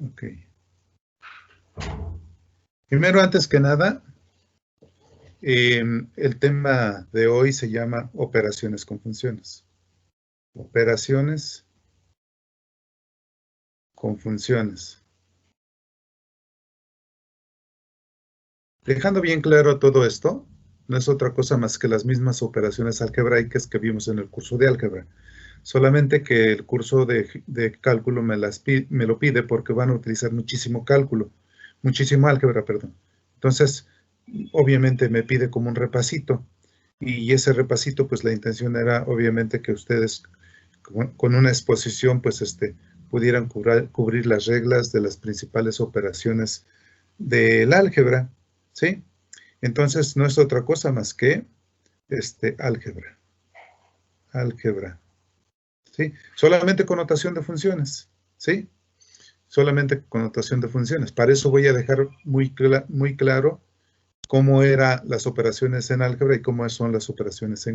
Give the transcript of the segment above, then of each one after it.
Ok. Primero, antes que nada, el tema de hoy se llama operaciones con funciones. Operaciones con funciones. Dejando bien claro todo esto, no es otra cosa más que las mismas operaciones algebraicas que vimos en el curso de álgebra. Solamente que el curso de cálculo me lo pide porque van a utilizar muchísimo cálculo, muchísimo álgebra, perdón. Entonces, obviamente me pide como un repasito. Y ese repasito, pues la intención era obviamente que ustedes con una exposición, pues pudieran cubrir las reglas de las principales operaciones del álgebra, ¿sí? Entonces, no es otra cosa más que álgebra. Álgebra. ¿Sí? Solamente connotación de funciones, ¿sí? Solamente connotación de funciones. Para eso voy a dejar muy claro cómo eran las operaciones en álgebra y cómo son las operaciones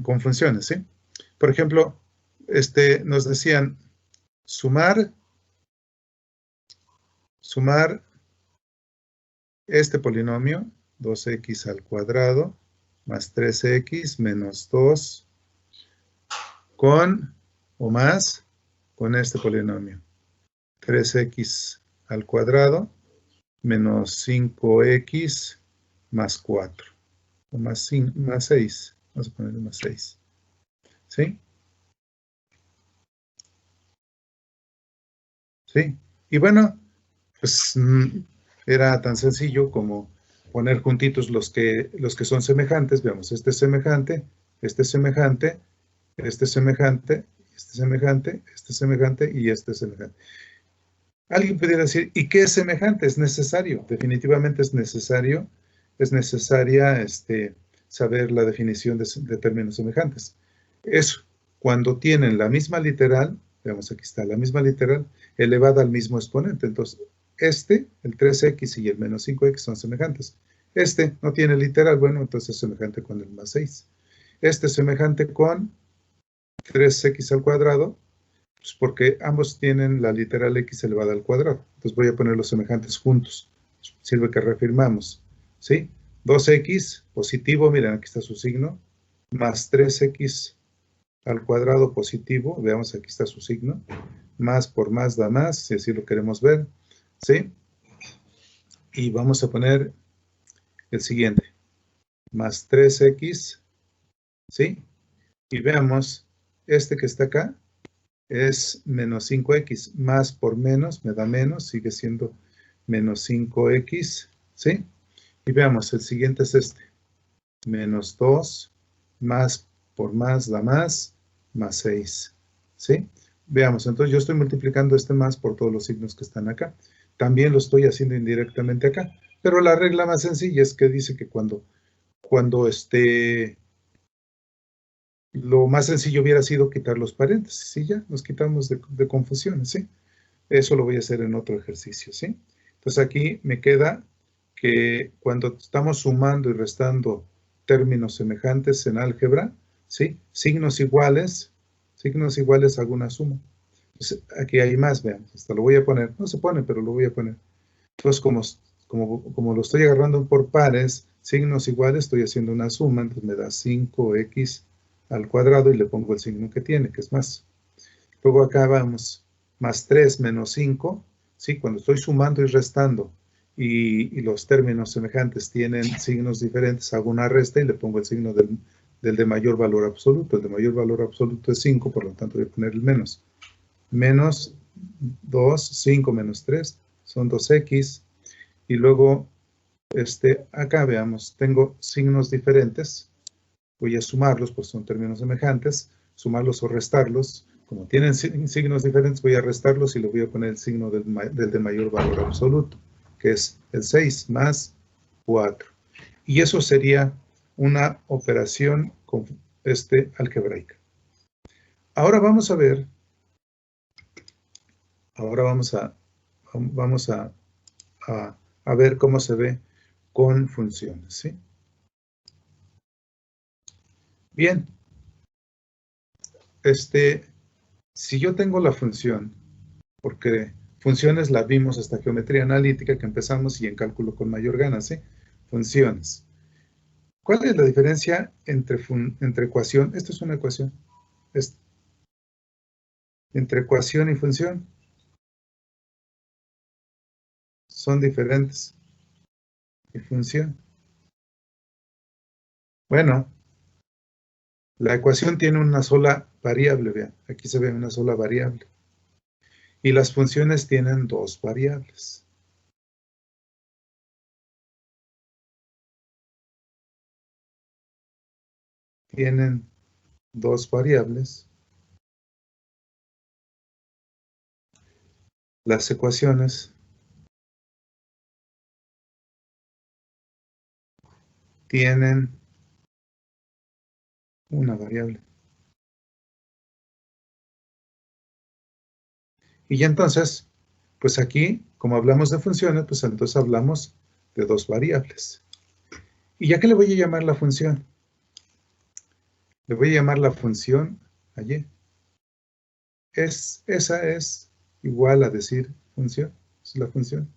con funciones, ¿sí? Por ejemplo, nos decían sumar este polinomio, 2x al cuadrado, más 3x menos 2, con o más con este polinomio. 3x al cuadrado menos 5x más 4. O más 6. Vamos a ponerle más 6. ¿Sí? ¿Sí? Y bueno, pues era tan sencillo como poner juntitos los que son semejantes. Veamos, este es semejante, este es semejante, este es semejante, este es semejante, este es semejante y este es semejante. Alguien pudiera decir, ¿y qué es semejante? Es necesario, definitivamente es necesario, es necesaria saber la definición de términos semejantes. Es cuando tienen la misma literal, veamos aquí está, la misma literal elevada al mismo exponente. Entonces, el 3x y el menos 5x son semejantes. Este no tiene literal, bueno, entonces es semejante con el más 6. Este es semejante con 3x al cuadrado, pues porque ambos tienen la literal x elevada al cuadrado. Entonces voy a poner los semejantes juntos. Sirve que reafirmamos, ¿sí? 2x positivo, miren, aquí está su signo, más 3x al cuadrado positivo, veamos, aquí está su signo, más por más da más, si así lo queremos ver, ¿sí? Y vamos a poner el siguiente, más 3x, ¿sí? Y veamos, este que está acá, es menos 5x, más por menos, me da menos, sigue siendo menos 5x, ¿sí? Y veamos, el siguiente es este, menos 2, más por más da más 6, ¿sí? Veamos, entonces yo estoy multiplicando este más por todos los signos que están acá. También lo estoy haciendo indirectamente acá, pero la regla más sencilla es que dice que cuando lo más sencillo hubiera sido quitar los paréntesis, y ya nos quitamos de confusiones, ¿sí? Eso lo voy a hacer en otro ejercicio, ¿sí? Entonces aquí me queda que cuando estamos sumando y restando términos semejantes en álgebra, ¿sí? Signos iguales hago una suma. Entonces aquí hay más, vean, hasta lo voy a poner, no se pone, pero lo voy a poner. Entonces como lo estoy agarrando por pares, signos iguales, estoy haciendo una suma, entonces me da 5x al cuadrado y le pongo el signo que tiene, que es más. Luego acá vamos, más 3 menos 5, ¿sí? Cuando estoy sumando y restando y los términos semejantes tienen signos diferentes, hago una resta y le pongo el signo del de mayor valor absoluto. El de mayor valor absoluto es 5, por lo tanto voy a poner el menos. Menos 2, 5 menos 3 son 2x. Y luego, acá veamos, tengo signos diferentes. Voy a sumarlos, pues son términos semejantes. Sumarlos o restarlos. Como tienen signos diferentes, voy a restarlos y le voy a poner el signo del de mayor valor absoluto, que es el 6 más 4. Y eso sería una operación algebraica. Ahora vamos a ver, vamos a ver cómo se ve con funciones, ¿sí? Bien, si yo tengo la función porque funciones la vimos hasta geometría analítica que empezamos y en cálculo con mayor ganas, ¿sí? Funciones. ¿Cuál es la diferencia entre ecuación? Esto es una ecuación. Entre ecuación y función. Son diferentes. Y función. Bueno, la ecuación tiene una sola variable, vean. Aquí se ve una sola variable. Y las funciones tienen dos variables. Tienen dos variables. Las ecuaciones tienen una variable. Y ya entonces, pues aquí, como hablamos de funciones, pues entonces hablamos de dos variables. ¿Y ya qué le voy a llamar la función? Le voy a llamar la función a y. Esa es igual a decir función. Es la función.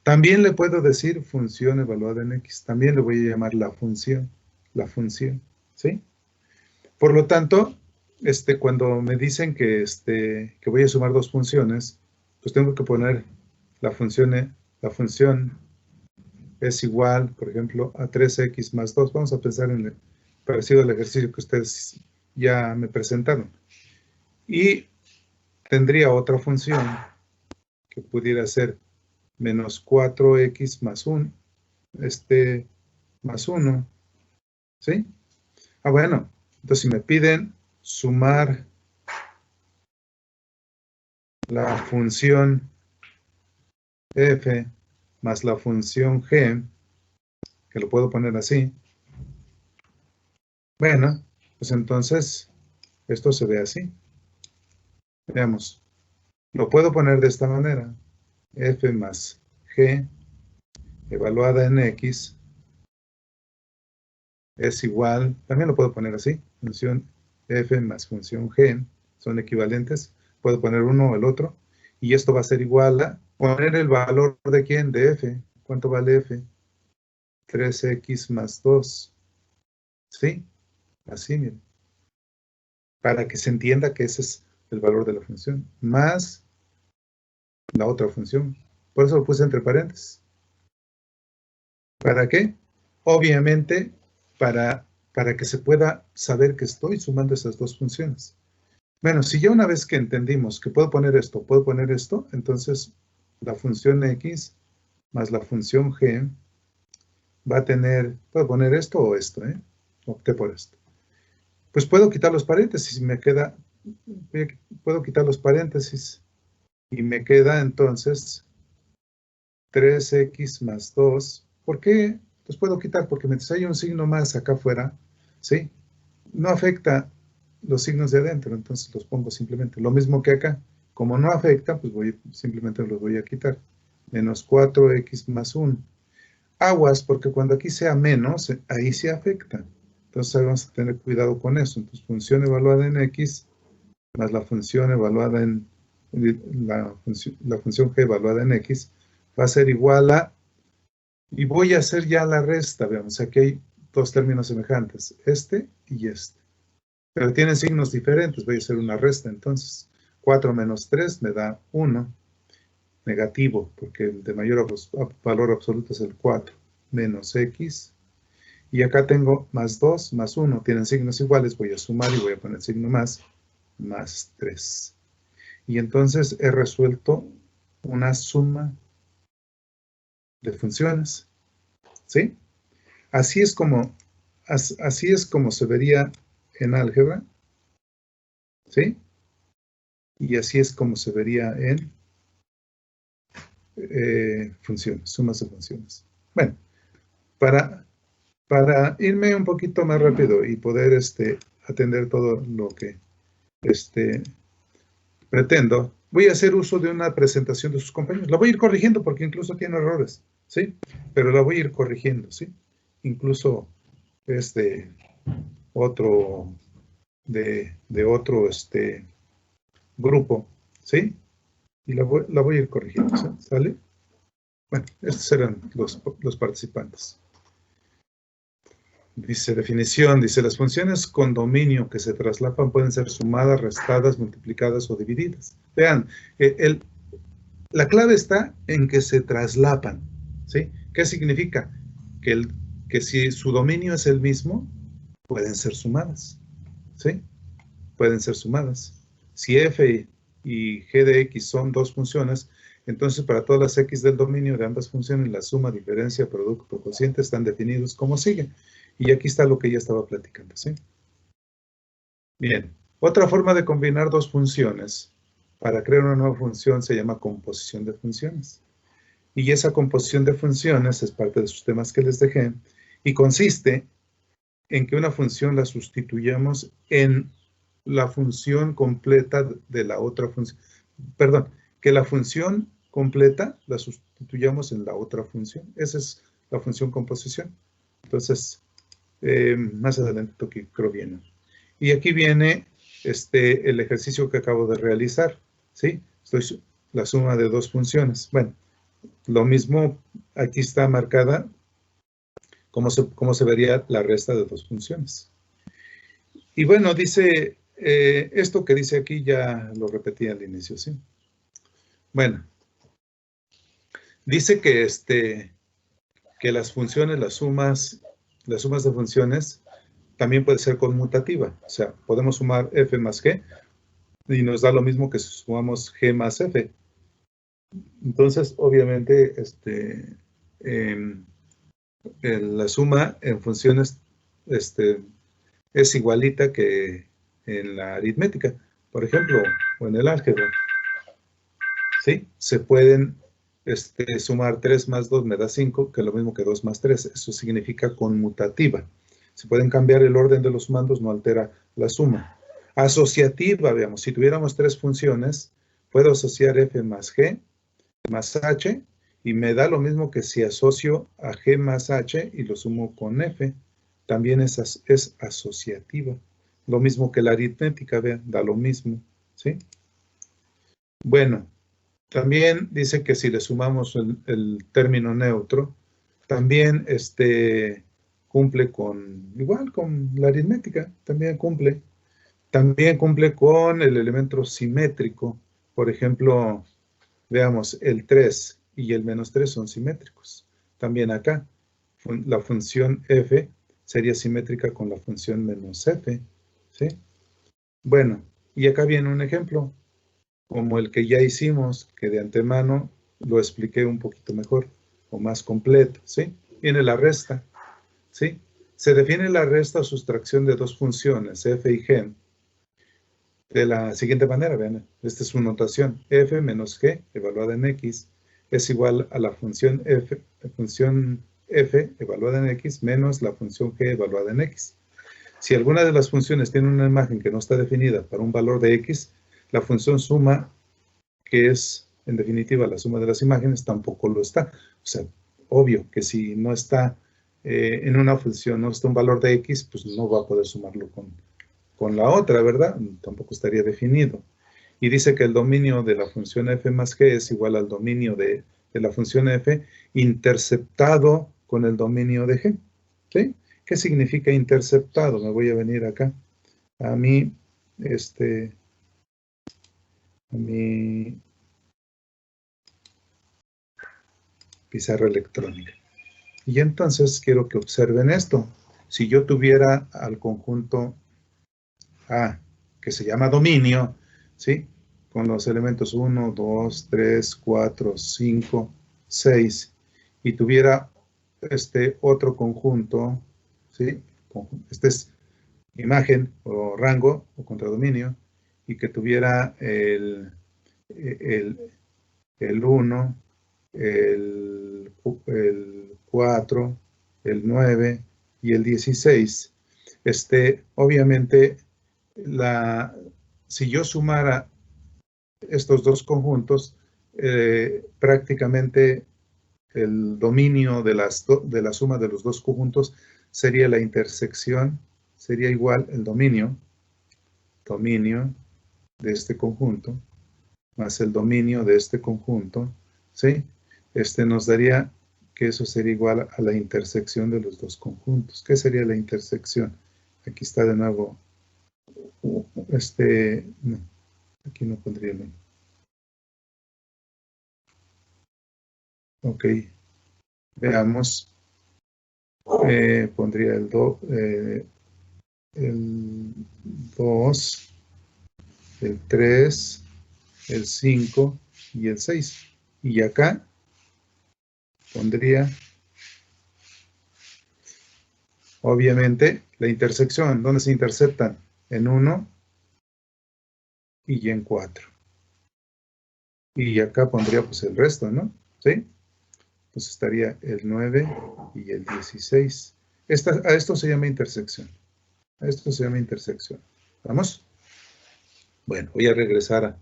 También le puedo decir función evaluada en x. También le voy a llamar la función. La función. ¿Sí? Por lo tanto, cuando me dicen que voy a sumar dos funciones, pues tengo que poner la función es igual, por ejemplo, a 3x más 2. Vamos a pensar en el parecido al ejercicio que ustedes ya me presentaron. Y tendría otra función que pudiera ser menos 4x más 1, más 1, ¿sí? Ah, bueno, entonces si me piden sumar la función f más la función g, que lo puedo poner así, bueno, pues entonces esto se ve así. Veamos, lo puedo poner de esta manera, f más g evaluada en x es igual, también lo puedo poner así, función f más función g son equivalentes, puedo poner uno o el otro, y esto va a ser igual a poner el valor de quién, de f. ¿Cuánto vale f? 3x más 2, ¿sí? Así, miren, para que se entienda que ese es el valor de la función, más la otra función. Por eso lo puse entre paréntesis. ¿Para qué? Obviamente, para que se pueda saber que estoy sumando esas dos funciones. Bueno, si ya una vez que entendimos que puedo poner esto, entonces la función x más la función g va a tener, puedo poner esto o esto, ¿eh? Opté por esto. Pues puedo quitar los paréntesis y me queda, puedo quitar los paréntesis y me queda entonces 3x más 2. ¿Por qué los puedo quitar? Porque mientras hay un signo más acá afuera, ¿sí? No afecta los signos de adentro, entonces los pongo simplemente. Lo mismo que acá. Como no afecta, pues simplemente los voy a quitar. Menos 4x más 1. Aguas, porque cuando aquí sea menos, ahí sí afecta. Entonces vamos a tener cuidado con eso. Entonces función evaluada en x más la función evaluada en la función g evaluada en x va a ser igual a, y voy a hacer ya la resta, veamos, aquí hay dos términos semejantes, este y este. Pero tienen signos diferentes, voy a hacer una resta entonces. 4 menos 3 me da 1, negativo, porque el de mayor valor absoluto es el 4, menos x. Y acá tengo más 2, más 1, tienen signos iguales, voy a sumar y voy a poner signo más 3. Y entonces he resuelto una suma de funciones, ¿sí? Así es como se vería en álgebra, ¿sí? Y así es como se vería en funciones, sumas de funciones. Bueno, para irme un poquito más rápido y poder atender todo lo que pretendo, voy a hacer uso de una presentación de sus compañeros. La voy a ir corrigiendo porque incluso tiene errores, ¿sí? Pero la voy a ir corrigiendo, ¿sí? Incluso es de otro, grupo, ¿sí? Y la voy a ir corrigiendo, ¿sale? Bueno, estos eran los participantes. Dice definición, dice las funciones con dominio que se traslapan pueden ser sumadas, restadas, multiplicadas o divididas. Vean, la clave está en que se traslapan, ¿sí? ¿Qué significa? Que si su dominio es el mismo, pueden ser sumadas, ¿sí? Pueden ser sumadas. Si f y g de x son dos funciones, entonces para todas las x del dominio de ambas funciones, la suma, diferencia, producto, cociente están definidos como sigue. Y aquí está lo que ya estaba platicando, ¿sí? Bien, otra forma de combinar dos funciones para crear una nueva función se llama composición de funciones. Y esa composición de funciones es parte de sus temas que les dejé y consiste en que una función la sustituyamos en la función completa de la otra función. Perdón, que la función completa la sustituyamos en la otra función. Esa es la función composición. Entonces, más adelante creo viene. Y aquí viene el ejercicio que acabo de realizar, ¿sí? Estoy la suma de dos funciones. Bueno, lo mismo aquí está marcada cómo se vería la resta de dos funciones. Y bueno, dice, esto que dice aquí ya lo repetí al inicio, ¿sí? Bueno, dice que las funciones, las sumas de funciones también puede ser conmutativa. O sea, podemos sumar f más g y nos da lo mismo que si sumamos g más f. Entonces, obviamente, la suma en funciones es igualita que en la aritmética, por ejemplo, o en el álgebra. ¿Sí? Se pueden sumar 3 más 2 me da 5, que es lo mismo que 2 más 3. Eso significa conmutativa. Se pueden cambiar el orden de los mandos, no altera la suma. Asociativa, veamos, si tuviéramos tres funciones, puedo asociar f más g más h, y me da lo mismo que si asocio a g más h y lo sumo con f. También es asociativa. Lo mismo que la aritmética, vean, da lo mismo, ¿sí? Bueno, también dice que si le sumamos el término neutro, también cumple igual con la aritmética, también cumple. También cumple con el elemento simétrico. Por ejemplo, veamos, el 3 y el menos 3 son simétricos. También acá, la función f sería simétrica con la función menos f, ¿sí? Bueno, y acá viene un ejemplo, como el que ya hicimos, que de antemano lo expliqué un poquito mejor, o más completo, ¿sí? Viene la resta, ¿sí? Se define la resta o sustracción de dos funciones, f y g, de la siguiente manera, vean, esta es su notación, f menos g, evaluada en x, es igual a la función f evaluada en x, menos la función g evaluada en x. Si alguna de las funciones tiene una imagen que no está definida para un valor de x, la función suma, que es, en definitiva, la suma de las imágenes, tampoco lo está. O sea, obvio que si no está en una función, no está un valor de x, pues no va a poder sumarlo con la otra, ¿verdad? Tampoco estaría definido. Y dice que el dominio de la función f más g es igual al dominio de la función f interceptado con el dominio de g, ¿sí? ¿Qué significa interceptado? Me voy a venir acá a mi pizarra electrónica. Y entonces quiero que observen esto. Si yo tuviera al conjunto A, que se llama dominio, ¿sí? Con los elementos 1, 2, 3, 4, 5, 6, y tuviera otro conjunto, ¿sí? Este es imagen o rango o contradominio, y que tuviera el 1, el 4, el 9 y el 16. Obviamente, si yo sumara estos dos conjuntos, prácticamente el dominio de la suma de los dos conjuntos sería la intersección, sería igual el dominio de este conjunto, más el dominio de este conjunto, ¿sí? Nos daría que eso sería igual a la intersección de los dos conjuntos. ¿Qué sería la intersección? Aquí está de nuevo, no, aquí no pondría el 1. Ok, veamos, pondría el 2, el 3, el 5 y el 6. Y acá pondría, obviamente, la intersección. ¿Dónde se interceptan? En 1 y en 4. Y acá pondría pues el resto, ¿no? ¿Sí? Pues estaría el 9 y el 16. A esto se llama intersección. A esto se llama intersección. ¿Vamos? Bueno, voy a regresar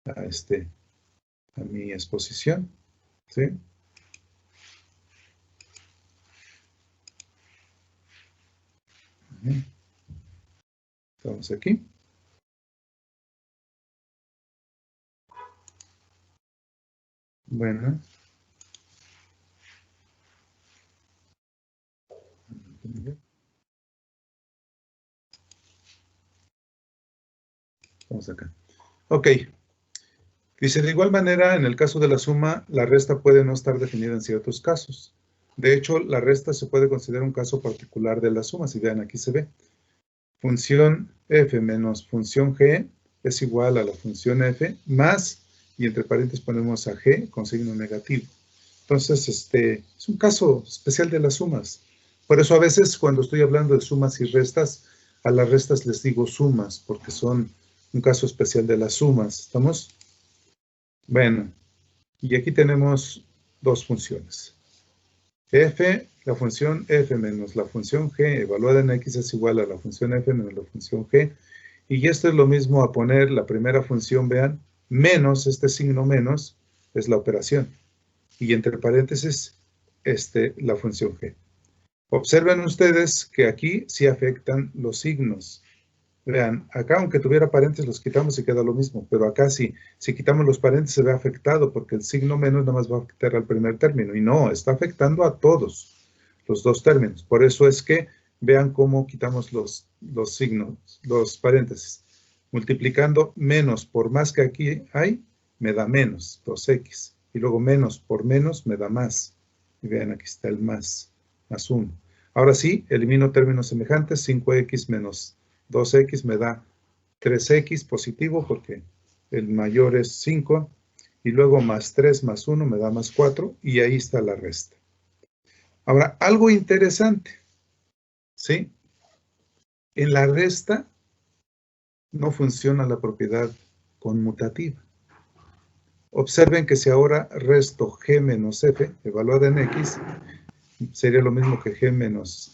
a mi exposición. ¿Sí? Estamos aquí. Bueno. Vamos acá. Ok. Dice, de igual manera, en el caso de la suma, la resta puede no estar definida en ciertos casos. De hecho, la resta se puede considerar un caso particular de la suma. Si vean, aquí se ve. Función f menos función g es igual a la función f más, y entre paréntesis ponemos a g con signo negativo. Entonces, es un caso especial de las sumas. Por eso a veces cuando estoy hablando de sumas y restas, a las restas les digo sumas, porque son un caso especial de las sumas. ¿Estamos? Bueno, y aquí tenemos dos funciones. F, la función f menos la función g evaluada en x es igual a la función f menos la función g. Y esto es lo mismo a poner la primera función, vean, menos, este signo menos, es la operación. Y entre paréntesis, la función g. Observen ustedes que aquí sí afectan los signos. Vean, acá aunque tuviera paréntesis los quitamos y queda lo mismo, pero acá sí, si quitamos los paréntesis se ve afectado porque el signo menos nada más va a afectar al primer término y no, está afectando a todos los dos términos. Por eso es que vean cómo quitamos los signos, los paréntesis. Multiplicando menos por más que aquí hay, me da menos, 2x. Y luego menos por menos me da más. Y vean, aquí está el más 1. Ahora sí, elimino términos semejantes, 5x menos 2x me da 3x positivo porque el mayor es 5, y luego más 3 más 1 me da más 4, y ahí está la resta. Ahora, algo interesante, ¿sí? En la resta no funciona la propiedad conmutativa. Observen que si ahora resto g menos f, evaluada en x, sería lo mismo que g menos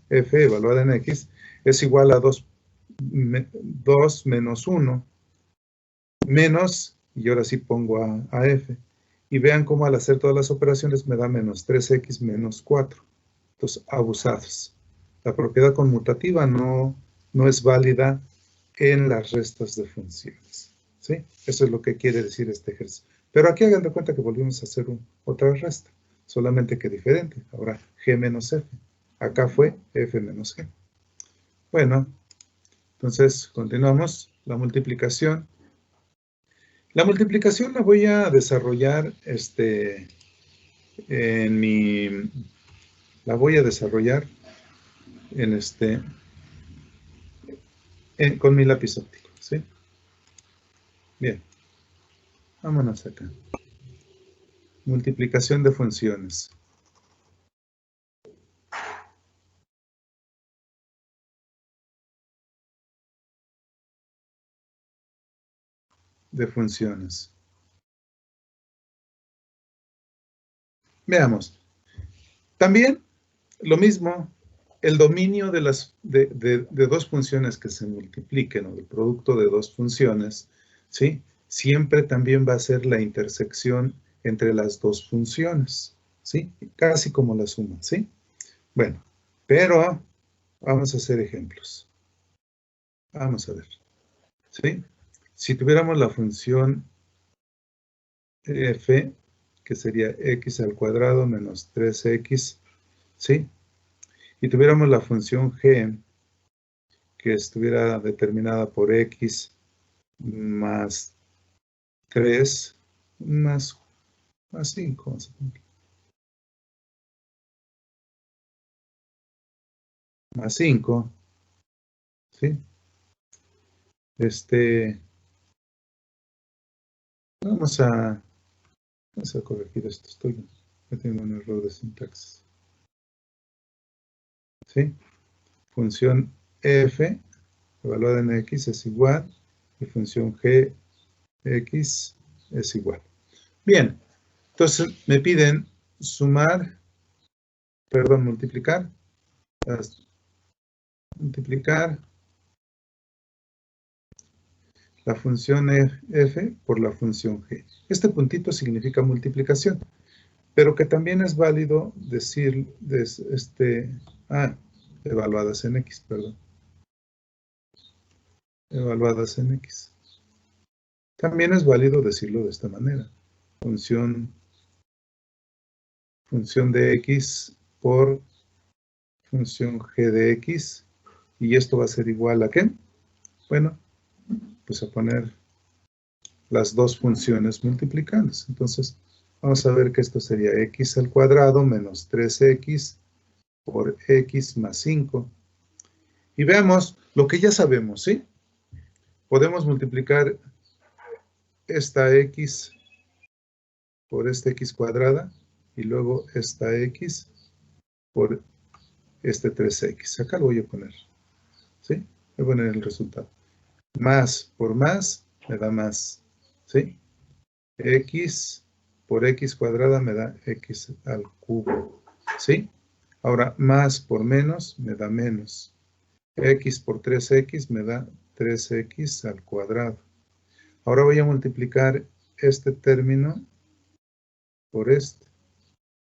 f, evaluada en x, es igual a 2 menos 1, menos, y ahora sí pongo a f. Y vean cómo al hacer todas las operaciones me da menos 3x menos 4. Entonces, abusados. La propiedad conmutativa no es válida en las restas de funciones. ¿Sí? Eso es lo que quiere decir este ejercicio. Pero aquí hagan de cuenta que volvimos a hacer otra resta, solamente que diferente. Ahora g menos f. Acá fue f menos g. Bueno, entonces continuamos. La multiplicación. La multiplicación la voy a desarrollar la voy a desarrollar con mi lápiz óptico, ¿sí? Bien, vámonos acá. Multiplicación de funciones. De funciones. Veamos. También lo mismo, el dominio de dos funciones que se multipliquen, o el producto de dos funciones, ¿sí? Siempre también va a ser la intersección entre las dos funciones, ¿sí? Casi como la suma, ¿sí? Bueno, pero vamos a hacer ejemplos. Vamos a ver, ¿sí? Si tuviéramos la función f, que sería x al cuadrado menos 3x, ¿sí? Y tuviéramos la función g, que estuviera determinada por x más 3 más 5, más 5, ¿sí? Vamos a corregir esto, estoy metiendo un error de sintaxis, ¿sí? Función f evaluada en x es igual, y función g, x es igual. Bien, entonces me piden multiplicar la función f por la función g. Este puntito significa multiplicación, pero que también es válido decir, evaluadas en x, perdón. Evaluadas en x. También es válido decirlo de esta manera. Función de x por función g de x. Y esto va a ser igual a ¿qué? Bueno, pues a poner las dos funciones multiplicándose. Entonces, vamos a ver que esto sería x al cuadrado menos 3x por x más 5. Y veamos lo que ya sabemos, ¿sí? Podemos multiplicar esta x por esta x cuadrada y luego esta x por este 3x. Acá lo voy a poner, ¿sí? Voy a poner el resultado. Más por más me da más, ¿sí? X por x cuadrada me da x al cubo, ¿sí? Ahora, más por menos me da menos. X por 3x me da 3x al cuadrado. Ahora voy a multiplicar este término por este.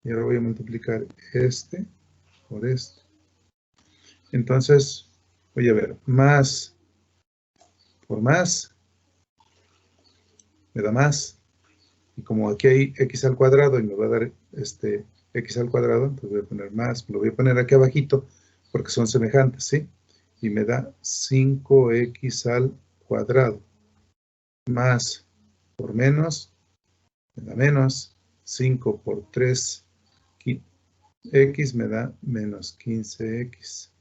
Y ahora voy a multiplicar este por este. Entonces, voy a ver, más por más me da más. Y como aquí hay x al cuadrado y me va a dar x al cuadrado, entonces voy a poner más, lo voy a poner aquí abajito porque son semejantes, ¿sí? Y me da 5x al cuadrado. Más por menos, me da menos. 5 por 3, x me da menos 15x.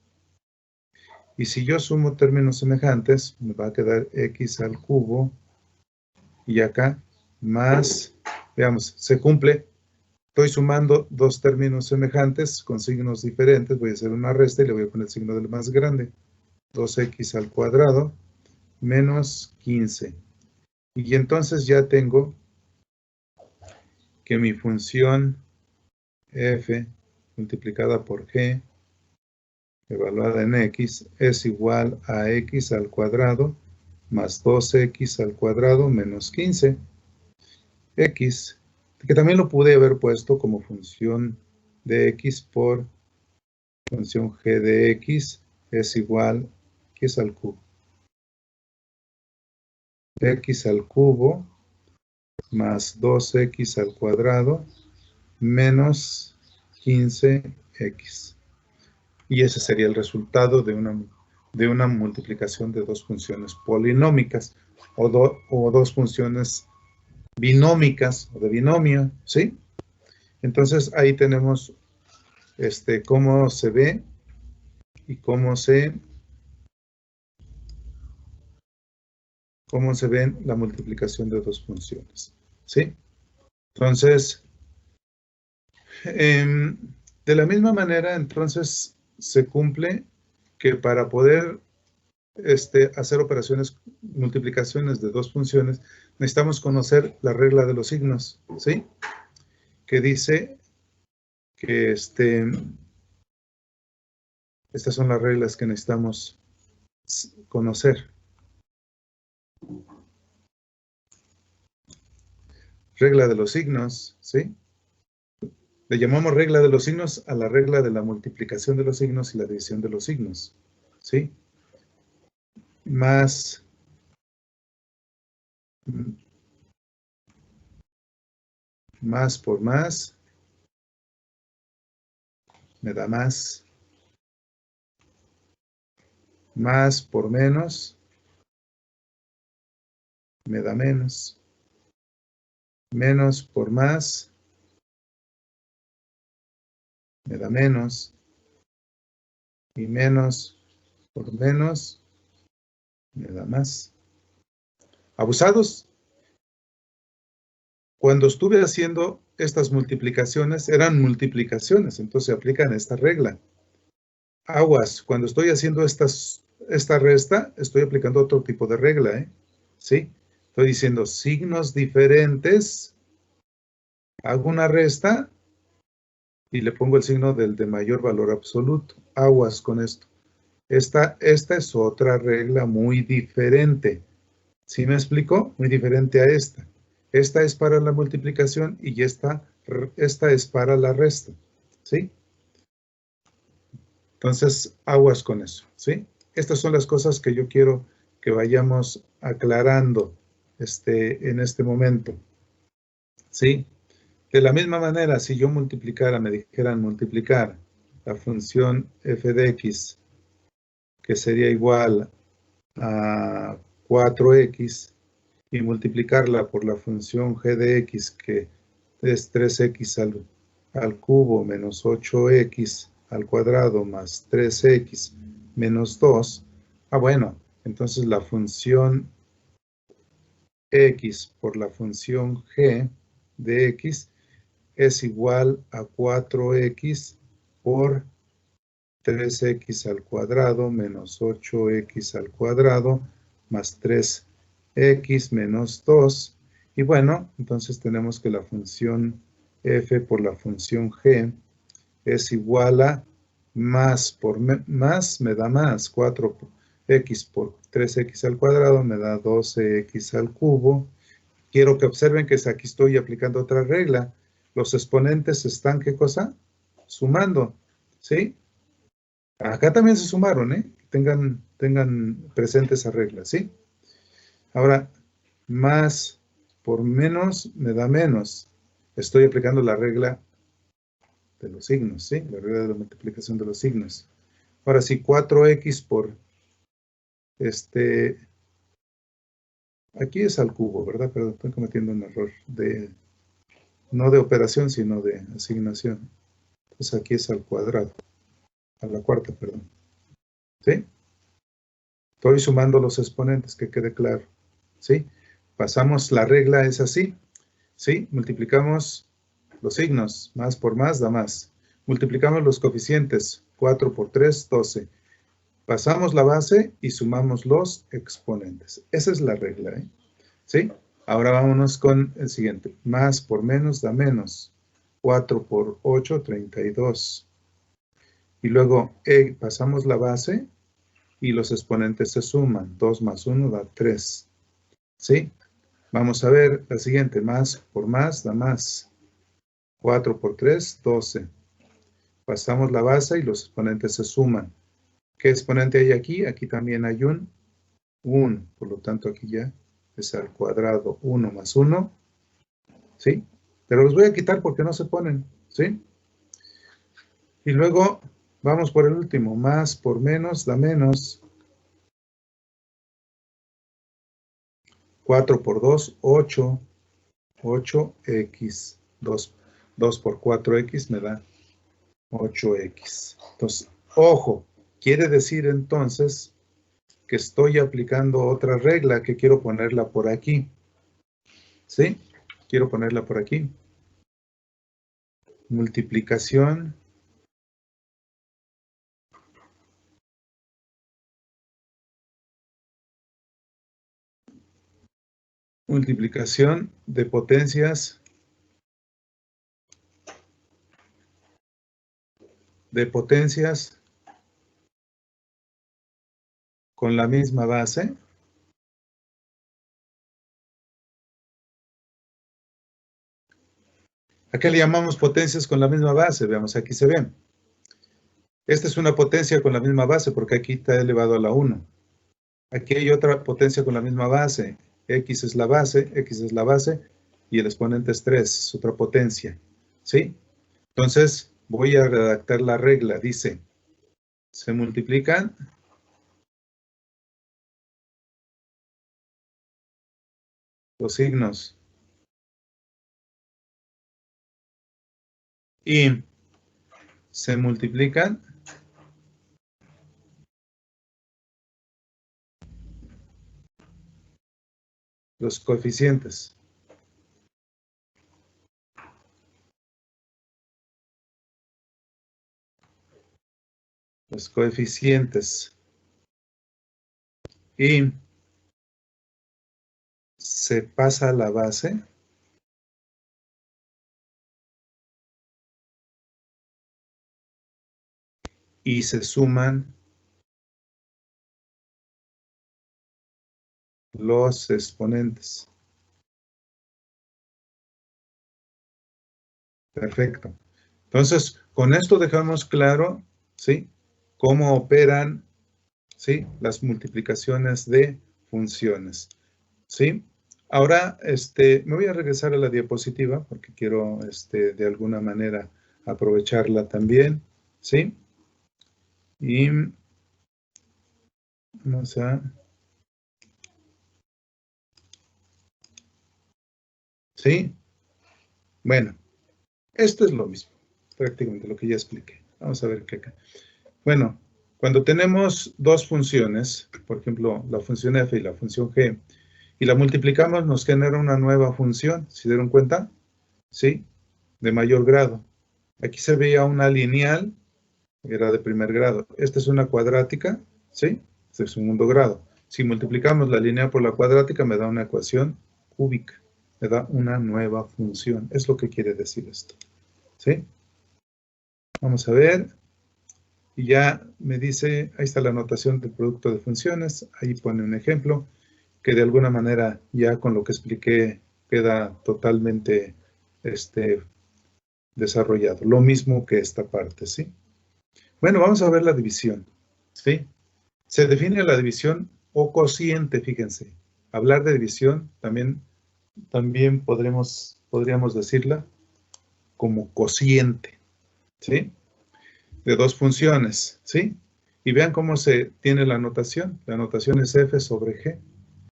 Y si yo sumo términos semejantes, me va a quedar x al cubo. Y acá, más, veamos, se cumple. Estoy sumando dos términos semejantes con signos diferentes. Voy a hacer una resta y le voy a poner el signo del más grande. 2x al cuadrado menos 15. Y entonces ya tengo que mi función f multiplicada por g evaluada en x es igual a x al cuadrado más 2x al cuadrado menos 15. X, que también lo pude haber puesto como función de x por función g de x es igual a x al cubo. X al cubo más 2x al cuadrado menos 15x. Y ese sería el resultado de una multiplicación de dos funciones polinómicas o dos funciones binómicas o de binomio, ¿sí? Entonces ahí tenemos cómo se ve y cómo se ven la multiplicación de dos funciones, ¿sí? Entonces, de la misma manera, entonces, se cumple que para poder hacer operaciones, multiplicaciones de dos funciones, necesitamos conocer la regla de los signos, ¿sí? Que dice que estas son las reglas que necesitamos conocer. Regla de los signos, ¿sí? Le llamamos regla de los signos a la regla de la multiplicación de los signos y la división de los signos, ¿sí? Más Más por más me da más. Más por menos me da menos. Menos por más me da menos. Y menos por menos me da más. ¿Abusados? Cuando estuve haciendo estas multiplicaciones, eran multiplicaciones, entonces se aplican esta regla. Aguas, cuando estoy haciendo esta resta, estoy aplicando otro tipo de regla, ¿eh? ¿Sí? Estoy diciendo signos diferentes, hago una resta y le pongo el signo del de mayor valor absoluto. Aguas con esto. Esta es otra regla muy diferente. ¿Sí me explico? Muy diferente a esta. Esta es para la multiplicación y esta es para la resta. ¿Sí? Entonces, aguas con eso. ¿Sí? Estas son las cosas que yo quiero que vayamos aclarando en este momento. ¿Sí? De la misma manera, si yo multiplicara, me dijeran multiplicar la función f de x, que sería igual a 4x, y multiplicarla por la función g de x, que es 3x al cubo menos 8x al cuadrado más 3x menos 2. Bueno, entonces la función x por la función g de x es igual a 4x por 3x al cuadrado menos 8x al cuadrado más 3x menos 2. Y bueno, entonces tenemos que la función f por la función g es igual a más me da más, 4x por 3x al cuadrado me da 12x al cubo. Quiero que observen que aquí estoy aplicando otra regla. Los exponentes están, ¿qué cosa? Sumando, ¿sí? Acá también se sumaron, ¿eh? Tengan presente esa regla, ¿sí? Ahora, más por menos me da menos. Estoy aplicando la regla de los signos, ¿sí? La regla de la multiplicación de los signos. Ahora sí, 4x por aquí es al cubo, ¿verdad? Perdón, estoy cometiendo un error no de operación, sino de asignación. Entonces aquí es al cuadrado, a la cuarta, perdón. ¿Sí? Estoy sumando los exponentes, que quede claro. ¿Sí? Pasamos, la regla es así. ¿Sí? Multiplicamos los signos, más por más da más. Multiplicamos los coeficientes, 4 por 3, 12. Pasamos la base y sumamos los exponentes. Esa es la regla, ¿eh? ¿Sí? Ahora vámonos con el siguiente. Más por menos da menos. 4 por 8, 32. Y luego pasamos la base y los exponentes se suman. 2 más 1 da 3. ¿Sí? Vamos a ver la siguiente. Más por más da más. 4 por 3, 12. Pasamos la base y los exponentes se suman. ¿Qué exponente hay aquí? Aquí también hay un 1. Por lo tanto, aquí ya es al cuadrado 1 más 1. ¿Sí? Pero los voy a quitar porque no se ponen. ¿Sí? Y luego vamos por el último. Más por menos da menos. 4 por 2, 8. 8x. 2 por 4x me da 8x. Entonces, ojo, quiere decir entonces que estoy aplicando otra regla que quiero ponerla por aquí. ¿Sí? Quiero ponerla por aquí. Multiplicación de potencias con la misma base. ¿A qué le llamamos potencias con la misma base? Veamos, aquí se ven. Esta es una potencia con la misma base porque aquí está elevado a la 1. Aquí hay otra potencia con la misma base. X es la base, y el exponente es 3, es otra potencia, ¿sí? Entonces, voy a redactar la regla, dice, se multiplican los signos y se multiplican los coeficientes. Los coeficientes. Y se pasa a la base. Y se suman los exponentes. Perfecto. Entonces, con esto dejamos claro, ¿sí?, cómo operan, ¿sí?, las multiplicaciones de funciones, ¿sí? Ahora, me voy a regresar a la diapositiva porque quiero, de alguna manera aprovecharla también, ¿sí? Y vamos a... ¿Sí? Bueno, esto es lo mismo, prácticamente lo que ya expliqué. Vamos a ver qué acá. Bueno, cuando tenemos dos funciones, por ejemplo, la función f y la función g, y la multiplicamos, nos genera una nueva función, ¿se dieron cuenta? ¿Sí? De mayor grado. Aquí se veía una lineal, era de primer grado. Esta es una cuadrática, ¿sí? Es de segundo grado. Si multiplicamos la lineal por la cuadrática, me da una ecuación cúbica. Me da una nueva función. Es lo que quiere decir esto, ¿sí? Vamos a ver. Y ya me dice, ahí está la notación del producto de funciones, ahí pone un ejemplo, que de alguna manera ya con lo que expliqué queda totalmente desarrollado. Lo mismo que esta parte, ¿sí? Bueno, vamos a ver la división, ¿sí? Se define la división o cociente, fíjense. Hablar de división también podríamos decirla como cociente, ¿sí? De dos funciones, ¿sí? Y vean cómo se tiene la notación. La notación es f sobre g,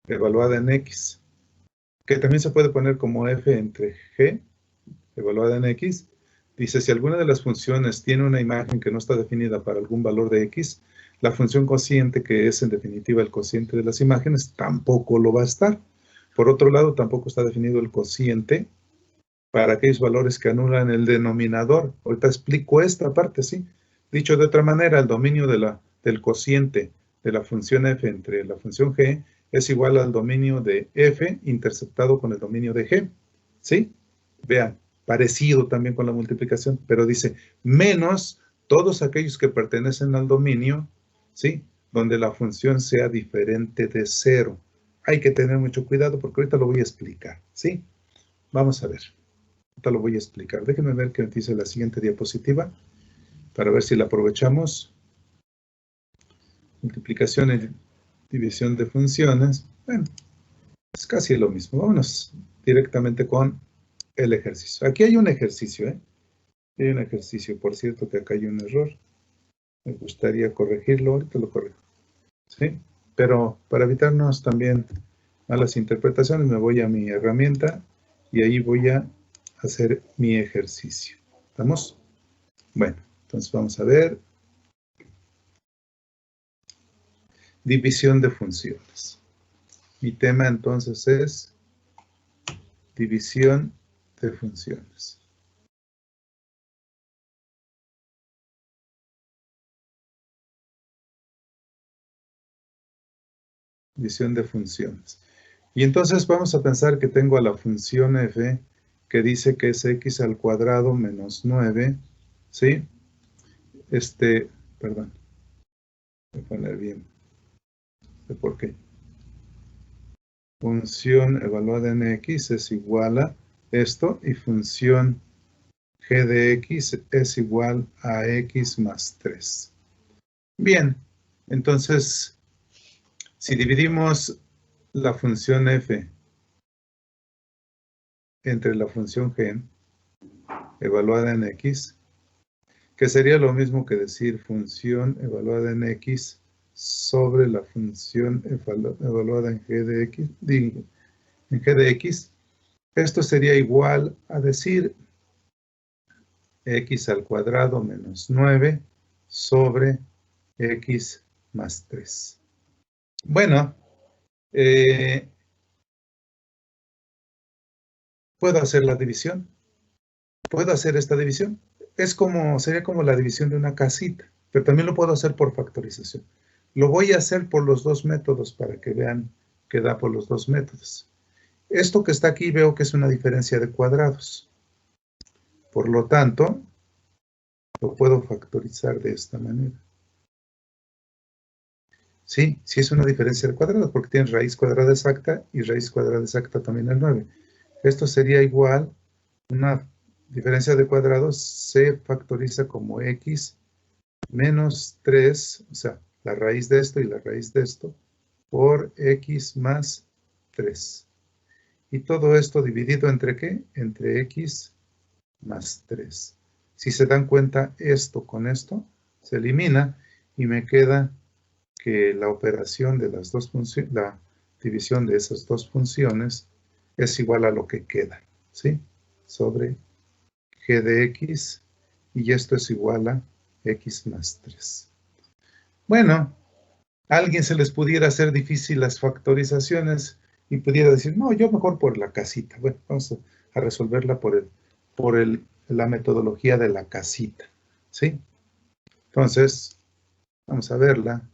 evaluada en x, que también se puede poner como f entre g, evaluada en x. Dice, si alguna de las funciones tiene una imagen que no está definida para algún valor de x, la función cociente, que es en definitiva el cociente de las imágenes, tampoco lo va a estar. Por otro lado, tampoco está definido el cociente para aquellos valores que anulan el denominador. Ahorita explico esta parte, ¿sí? Dicho de otra manera, el dominio del cociente de la función f entre la función g es igual al dominio de f interceptado con el dominio de g, ¿sí? Vean, parecido también con la multiplicación, pero dice menos todos aquellos que pertenecen al dominio, ¿sí?, donde la función sea diferente de 0. Hay que tener mucho cuidado porque ahorita lo voy a explicar, ¿sí? Vamos a ver. Ahorita lo voy a explicar. Déjenme ver qué dice la siguiente diapositiva para ver si la aprovechamos. Multiplicación y división de funciones. Bueno, es casi lo mismo. Vámonos directamente con el ejercicio. Aquí hay un ejercicio, ¿eh? Hay un ejercicio. Por cierto que acá hay un error. Me gustaría corregirlo. Ahorita lo corrijo, ¿sí? Pero para evitarnos también malas interpretaciones, me voy a mi herramienta y ahí voy a hacer mi ejercicio. ¿Estamos? Bueno, entonces vamos a ver. División de funciones. Mi tema entonces es división de funciones. División de funciones. Y entonces vamos a pensar que tengo a la función f que dice que es x al cuadrado menos 9, ¿sí? Perdón, voy a poner bien. ¿Por qué? Función evaluada en x es igual a esto y función g de x es igual a x más 3. Bien, entonces, si dividimos la función f entre la función g evaluada en x, que sería lo mismo que decir función evaluada en x sobre la función evaluada en g de x, en g de x. Esto sería igual a decir x al cuadrado menos 9 sobre x más 3. Bueno, puedo hacer la división. Puedo hacer esta división. Sería como la división de una casita, pero también lo puedo hacer por factorización. Lo voy a hacer por los dos métodos para que vean que da por los dos métodos. Esto que está aquí veo que es una diferencia de cuadrados. Por lo tanto, lo puedo factorizar de esta manera. Sí, sí es una diferencia de cuadrados, porque tiene raíz cuadrada exacta y raíz cuadrada exacta también el 9. Esto sería igual, una diferencia de cuadrados se factoriza como x menos 3, o sea, la raíz de esto y la raíz de esto, por x más 3. Y todo esto dividido entre ¿qué? Entre x más 3. Si se dan cuenta, esto con esto se elimina y me queda que la operación de las dos funciones, la división de esas dos funciones es igual a lo que queda, ¿sí? Sobre g de x, y esto es igual a x más 3. Bueno, a alguien se les pudiera hacer difícil las factorizaciones y pudiera decir, no, yo mejor por la casita. Bueno, vamos a resolverla por la metodología de la casita, ¿sí? Entonces, vamos a verla,